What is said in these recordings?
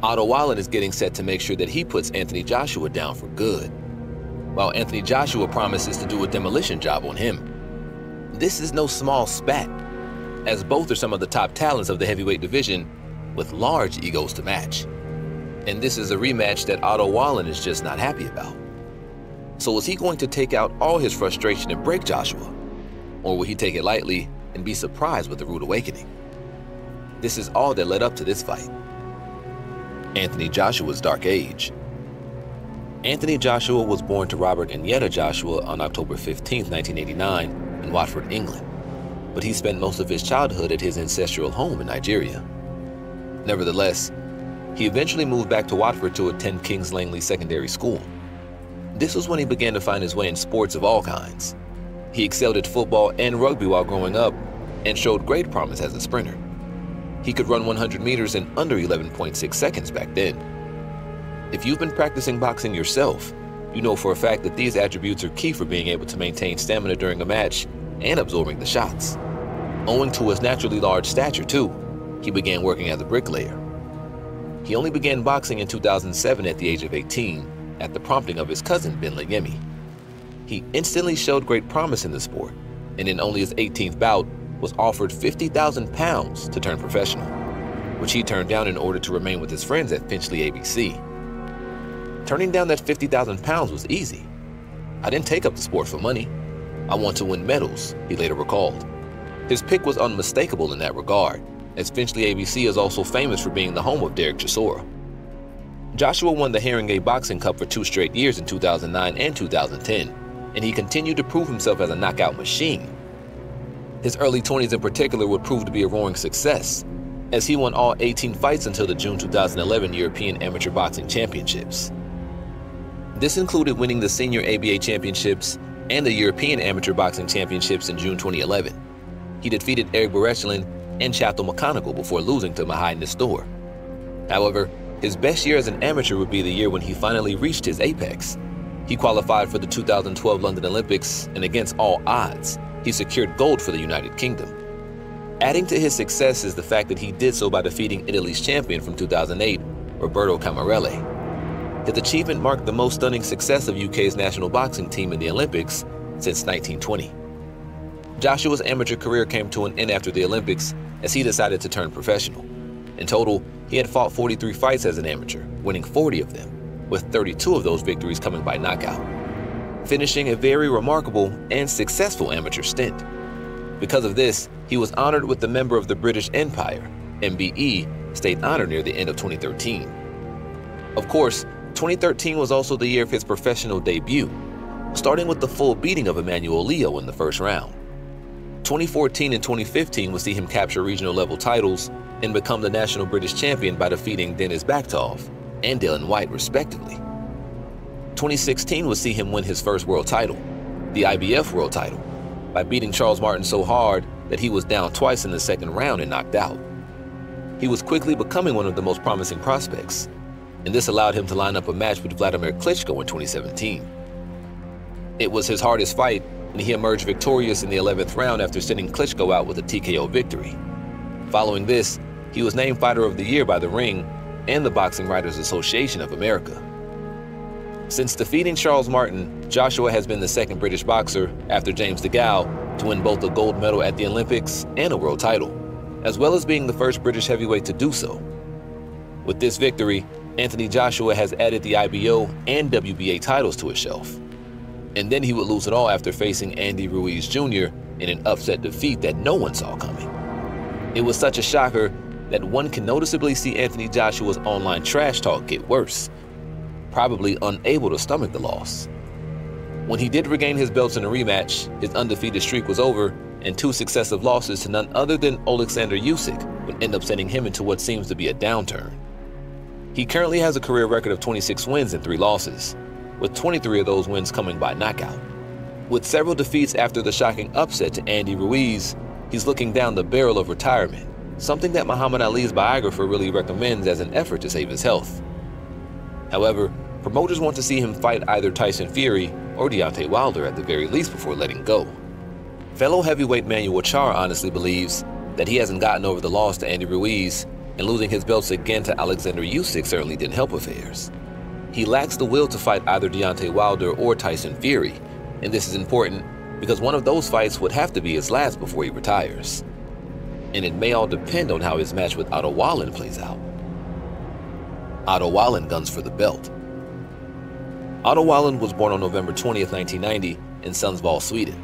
Otto Wallen is getting set to make sure that he puts Anthony Joshua down for good, while Anthony Joshua promises to do a demolition job on him. This is no small spat, as both are some of the top talents of the heavyweight division with large egos to match. And this is a rematch that Otto Wallen is just not happy about. So is he going to take out all his frustration and break Joshua? Or will he take it lightly and be surprised with a rude awakening? This is all that led up to this fight. Anthony Joshua's dark age. Anthony Joshua was born to Robert and Yetta Joshua on October 15, 1989 in Watford, England, but he spent most of his childhood at his ancestral home in Nigeria. Nevertheless, he eventually moved back to Watford to attend King's Langley Secondary School. This was when he began to find his way in sports of all kinds. He excelled at football and rugby while growing up and showed great promise as a sprinter. He could run 100 meters in under 11.6 seconds back then. If you've been practicing boxing yourself, you know for a fact that these attributes are key for being able to maintain stamina during a match and absorbing the shots. Owing to his naturally large stature too, he began working as a bricklayer. He only began boxing in 2007 at the age of 18 at the prompting of his cousin Ben Layemi. He instantly showed great promise in the sport, and in only his 18th bout was offered £50,000 to turn professional, which he turned down in order to remain with his friends at Finchley ABC. Turning down that £50,000 was easy. "I didn't take up the sport for money. I want to win medals," he later recalled. His pick was unmistakable in that regard, as Finchley ABC is also famous for being the home of Derek Chisora. Joshua won the Haringey Boxing Cup for 2 straight years in 2009 and 2010, and he continued to prove himself as a knockout machine. His early 20s in particular would prove to be a roaring success, as he won all 18 fights until the June 2011 European Amateur Boxing Championships. This included winning the Senior ABA Championships and the European Amateur Boxing Championships in June 2011. He defeated Eric Berechtlin and Chatham McConigal before losing to Mihai Nestor. However, his best year as an amateur would be the year when he finally reached his apex. He qualified for the 2012 London Olympics, and against all odds, he secured gold for the United Kingdom. Adding to his success is the fact that he did so by defeating Italy's champion from 2008, Roberto Camarelle. His achievement marked the most stunning success of UK's national boxing team in the Olympics since 1920. Joshua's amateur career came to an end after the Olympics as he decided to turn professional. In total, he had fought 43 fights as an amateur, winning 40 of them, with 32 of those victories coming by knockout, finishing a very remarkable and successful amateur stint. Because of this, he was honored with the Member of the British Empire, MBE, state honor near the end of 2013. Of course, 2013 was also the year of his professional debut, starting with the full beating of Emmanuel Leo in the first round. 2014 and 2015 would see him capture regional level titles and become the national British champion by defeating Denis Bakhtov and Dylan White respectively. 2016 would see him win his first world title, the IBF world title, by beating Charles Martin so hard that he was down twice in the second round and knocked out. He was quickly becoming one of the most promising prospects, and this allowed him to line up a match with Vladimir Klitschko in 2017. It was his hardest fight, and he emerged victorious in the 11th round after sending Klitschko out with a TKO victory. Following this, he was named Fighter of the Year by The Ring and the Boxing Writers Association of America. Since defeating Charles Martin, Joshua has been the second British boxer, after James DeGale, to win both a gold medal at the Olympics and a world title, as well as being the first British heavyweight to do so. With this victory, Anthony Joshua has added the IBO and WBA titles to his shelf. And then he would lose it all after facing Andy Ruiz Jr. in an upset defeat that no one saw coming. It was such a shocker that one can noticeably see Anthony Joshua's online trash talk get worse, probably unable to stomach the loss. When he did regain his belts in a rematch, his undefeated streak was over, and 2 successive losses to none other than Alexander Usyk would end up sending him into what seems to be a downturn. He currently has a career record of 26 wins and 3 losses, with 23 of those wins coming by knockout. With several defeats after the shocking upset to Andy Ruiz, he's looking down the barrel of retirement, something that Muhammad Ali's biographer really recommends as an effort to save his health. However, promoters want to see him fight either Tyson Fury or Deontay Wilder at the very least before letting go. Fellow heavyweight Manuel Charr honestly believes that he hasn't gotten over the loss to Andy Ruiz and losing his belts again to Alexander Usyk certainly didn't help affairs. He lacks the will to fight either Deontay Wilder or Tyson Fury, and this is important because one of those fights would have to be his last before he retires. And it may all depend on how his match with Otto Wallin plays out. Otto Wallin guns for the belt. Otto Wallin was born on November 20th, 1990 in Sundsvall, Sweden.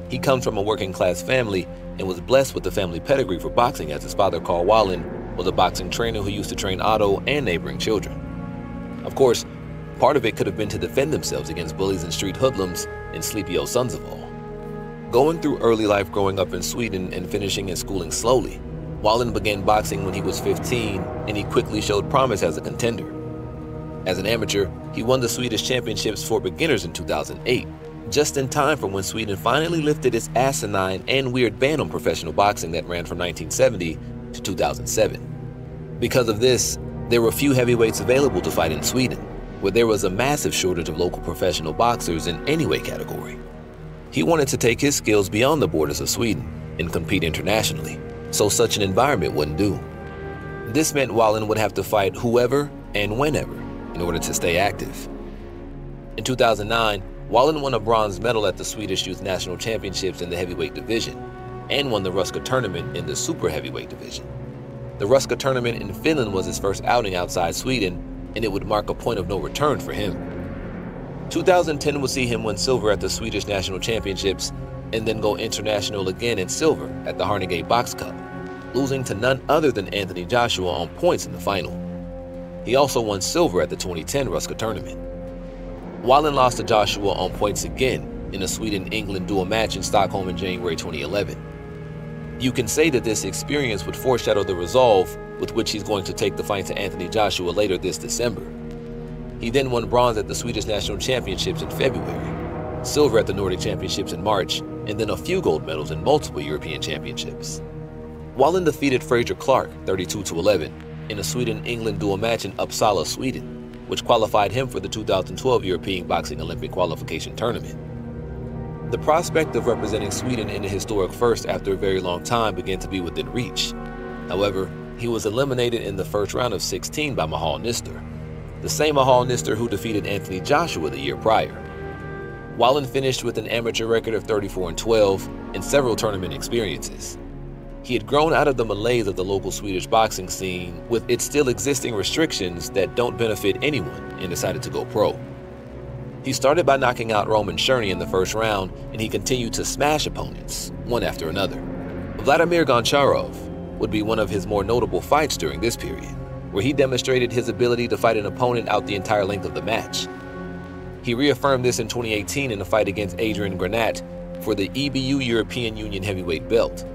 He comes from a working-class family and was blessed with the family pedigree for boxing, as his father, Carl Wallin, was a boxing trainer who used to train Otto and neighboring children. Of course, part of it could have been to defend themselves against bullies and street hoodlums in sleepy old Sundsvall. Going through early life growing up in Sweden and finishing his schooling slowly, Wallin began boxing when he was 15, and he quickly showed promise as a contender. As an amateur, he won the Swedish Championships for beginners in 2008, just in time for when Sweden finally lifted its asinine and weird ban on professional boxing that ran from 1970 to 2007. Because of this, there were few heavyweights available to fight in Sweden, where there was a massive shortage of local professional boxers in any weight category. He wanted to take his skills beyond the borders of Sweden and compete internationally, so such an environment wouldn't do. This meant Wallin would have to fight whoever and whenever in order to stay active. In 2009, Wallin won a bronze medal at the Swedish Youth National Championships in the heavyweight division and won the Ruska tournament in the super heavyweight division. The Ruska tournament in Finland was his first outing outside Sweden, and it would mark a point of no return for him. 2010 would see him win silver at the Swedish National Championships and then go international again in silver at the Harnegate Box Cup, losing to none other than Anthony Joshua on points in the final. He also won silver at the 2010 Ruska tournament. Wallin lost to Joshua on points again in a Sweden-England duel match in Stockholm in January 2011. You can say that this experience would foreshadow the resolve with which he's going to take the fight to Anthony Joshua later this December. He then won bronze at the Swedish National Championships in February, silver at the Nordic Championships in March, and then a few gold medals in multiple European championships. Wallin defeated Fraser Clark 32-11 in a Sweden-England duel match in Uppsala, Sweden, which qualified him for the 2012 European Boxing Olympic Qualification Tournament. The prospect of representing Sweden in a historic first after a very long time began to be within reach. However, he was eliminated in the first round of 16 by Mahal Nister, the same Mahal Nister who defeated Anthony Joshua the year prior. Wallin finished with an amateur record of 34-12 and several tournament experiences. He had grown out of the malaise of the local Swedish boxing scene with its still existing restrictions that don't benefit anyone and decided to go pro. He started by knocking out Roman Cherny in the first round, and he continued to smash opponents, one after another. Vladimir Goncharov would be one of his more notable fights during this period, where he demonstrated his ability to fight an opponent out the entire length of the match. He reaffirmed this in 2018 in a fight against Adrian Granat for the EBU European Union heavyweight belt,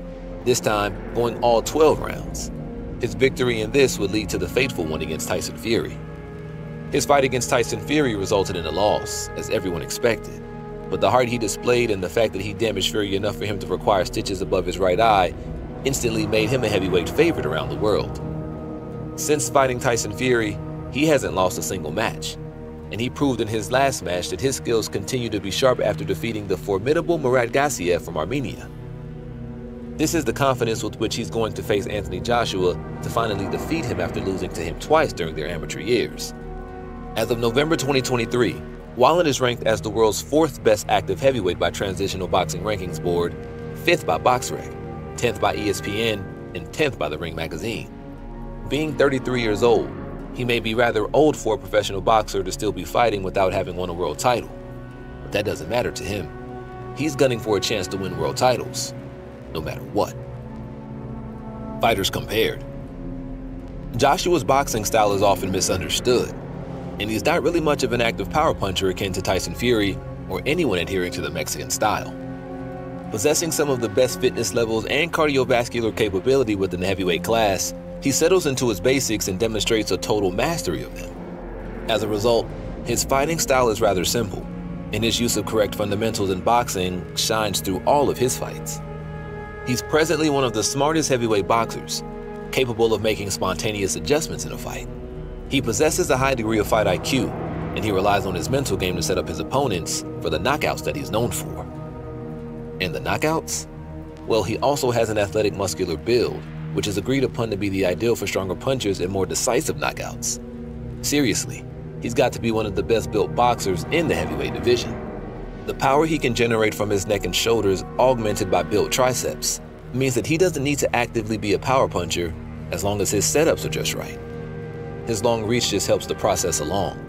this time going all 12 rounds. His victory in this would lead to the fateful one against Tyson Fury. His fight against Tyson Fury resulted in a loss, as everyone expected, but the heart he displayed and the fact that he damaged Fury enough for him to require stitches above his right eye instantly made him a heavyweight favorite around the world. Since fighting Tyson Fury, he hasn't lost a single match, and he proved in his last match that his skills continue to be sharp after defeating the formidable Murat Gassiev from Armenia. This is the confidence with which he's going to face Anthony Joshua to finally defeat him after losing to him twice during their amateur years. As of November 2023, Wallin is ranked as the world's 4th best active heavyweight by Transitional Boxing Rankings Board, 5th by BoxRec, 10th by ESPN, and 10th by The Ring magazine. Being 33 years old, he may be rather old for a professional boxer to still be fighting without having won a world title, but that doesn't matter to him. He's gunning for a chance to win world titles, no matter what. Fighters compared. Joshua's boxing style is often misunderstood, and he's not really much of an active power puncher akin to Tyson Fury or anyone adhering to the Mexican style. Possessing some of the best fitness levels and cardiovascular capability within the heavyweight class, he settles into his basics and demonstrates a total mastery of them. As a result, his fighting style is rather simple, and his use of correct fundamentals in boxing shines through all of his fights. He's presently one of the smartest heavyweight boxers, capable of making spontaneous adjustments in a fight. He possesses a high degree of fight IQ, and he relies on his mental game to set up his opponents for the knockouts that he's known for. And the knockouts? Well, he also has an athletic muscular build, which is agreed upon to be the ideal for stronger punchers and more decisive knockouts. Seriously, he's got to be one of the best-built boxers in the heavyweight division. The power he can generate from his neck and shoulders, augmented by built triceps, means that he doesn't need to actively be a power puncher as long as his setups are just right. His long reach just helps the process along.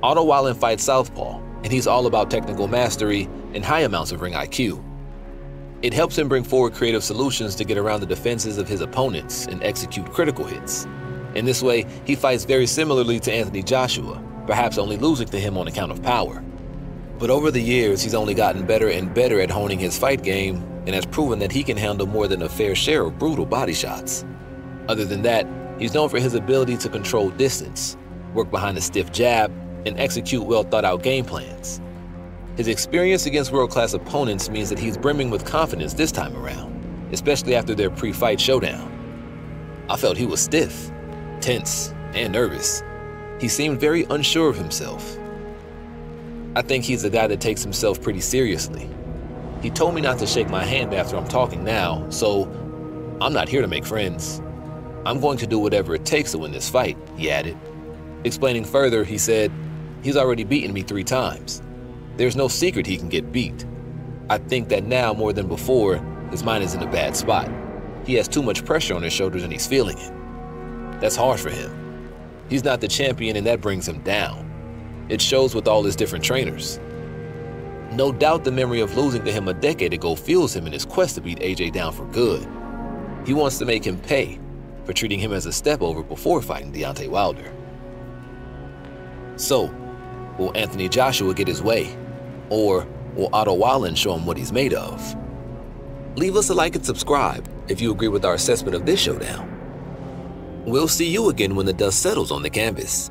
Otto Wallin fights southpaw, and he's all about technical mastery and high amounts of ring IQ. It helps him bring forward creative solutions to get around the defenses of his opponents and execute critical hits. In this way, he fights very similarly to Anthony Joshua, perhaps only losing to him on account of power. But over the years, he's only gotten better and better at honing his fight game and has proven that he can handle more than a fair share of brutal body shots. Other than that, he's known for his ability to control distance, work behind a stiff jab, and execute well-thought-out game plans. His experience against world-class opponents means that he's brimming with confidence this time around, especially after their pre-fight showdown. I felt he was stiff, tense, and nervous. He seemed very unsure of himself. I think he's a guy that takes himself pretty seriously. He told me not to shake my hand after I'm talking now, so I'm not here to make friends. I'm going to do whatever it takes to win this fight, he added. Explaining further, he said, he's already beaten me 3 times. There's no secret he can get beat. I think that now more than before, his mind is in a bad spot. He has too much pressure on his shoulders and he's feeling it. That's hard for him. He's not the champion and that brings him down. It shows with all his different trainers. No doubt the memory of losing to him a decade ago fuels him in his quest to beat AJ down for good. He wants to make him pay for treating him as a step over before fighting Deontay Wilder. So, will Anthony Joshua get his way? Or will Otto Wallin show him what he's made of? Leave us a like and subscribe if you agree with our assessment of this showdown. We'll see you again when the dust settles on the canvas.